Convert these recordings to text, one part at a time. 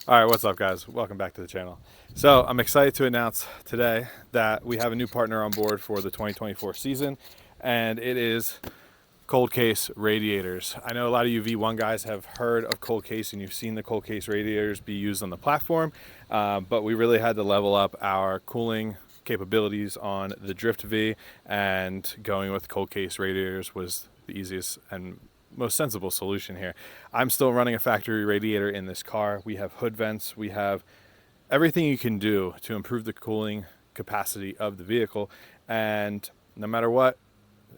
All right, what's up guys? Welcome back to the channel. So I'm excited to announce today that we have a new partner on board for the 2024 season, and it is cold case radiators. I know a lot of you V1 guys have heard of cold case and you've seen the cold case radiators be used on the platform, but we really had to level up our cooling capabilities on the Drift V, and going with cold case radiators was the easiest and most sensible solution here. I'm still running a factory radiator in this car. We have hood vents, we have everything you can do to improve the cooling capacity of the vehicle, and no matter what,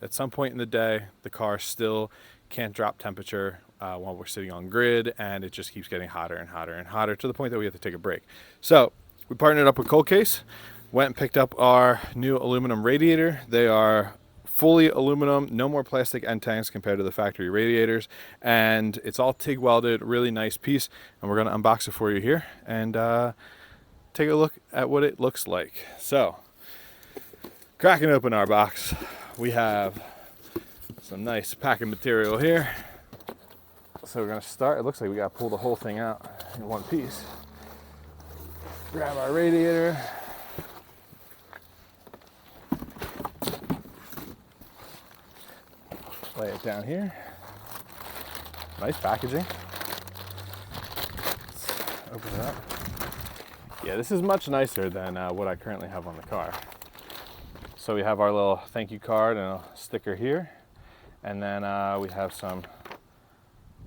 at some point in the day, the car still can't drop temperature while we're sitting on grid, and it just keeps getting hotter and hotter and hotter to the point that we have to take a break. So we partnered up with Cold Case, went and picked up our new aluminum radiator. They are fully aluminum, no more plastic end tanks compared to the factory radiators, and it's all TIG welded, really nice piece. And we're going to unbox it for you here and take a look at what it looks like. So cracking open our box, we have some nice packing material here. So we're going to start. It looks like we got to pull the whole thing out in one piece. Grab our radiator. Lay it down here. Nice packaging. Let's open it up. Yeah, this is much nicer than what I currently have on the car. So we have our little thank you card and a sticker here. And then we have some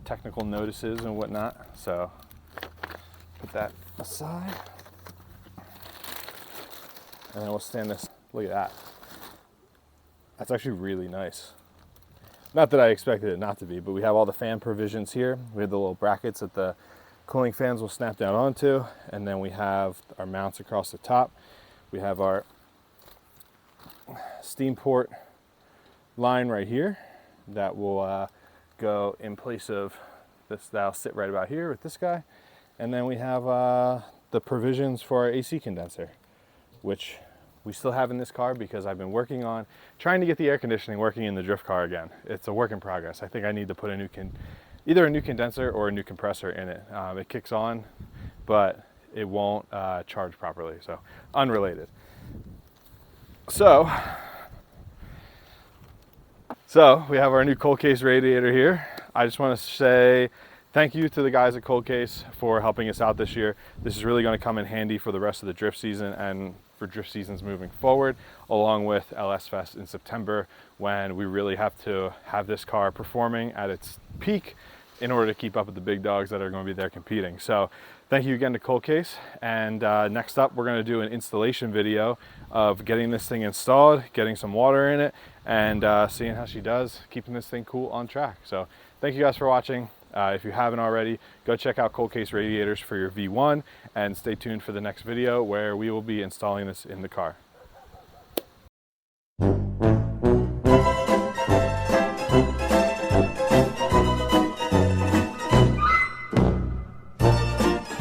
technical notices and whatnot. So put that aside. And then we'll stand this. Look at that. That's actually really nice. Not that I expected it not to be, but we have all the fan provisions here. We have the little brackets that the cooling fans will snap down onto, and then we have our mounts across the top. We have our steam port line right here that will go in place of this. That'll sit right about here with this guy. And then we have the provisions for our AC condenser, which we still have in this car because I've been working on trying to get the air conditioning working in the drift car again. It's a work in progress. I think I need to put a new either a new condenser or a new compressor in it. It kicks on, but it won't charge properly, so unrelated. So we have our new Cold Case radiator here. I just want to say thank you to the guys at Cold Case for helping us out this year. This is really going to come in handy for the rest of the drift season and for drift seasons moving forward, along with LS Fest in September, when we really have to have this car performing at its peak in order to keep up with the big dogs that are going to be there competing. So thank you again to Cold Case. And next up, we're going to do an installation video of getting this thing installed, getting some water in it, and seeing how she does, keeping this thing cool on track. So thank you guys for watching. If you haven't already, go check out Cold Case radiators for your V1, and stay tuned for the next video where we will be installing this in the car.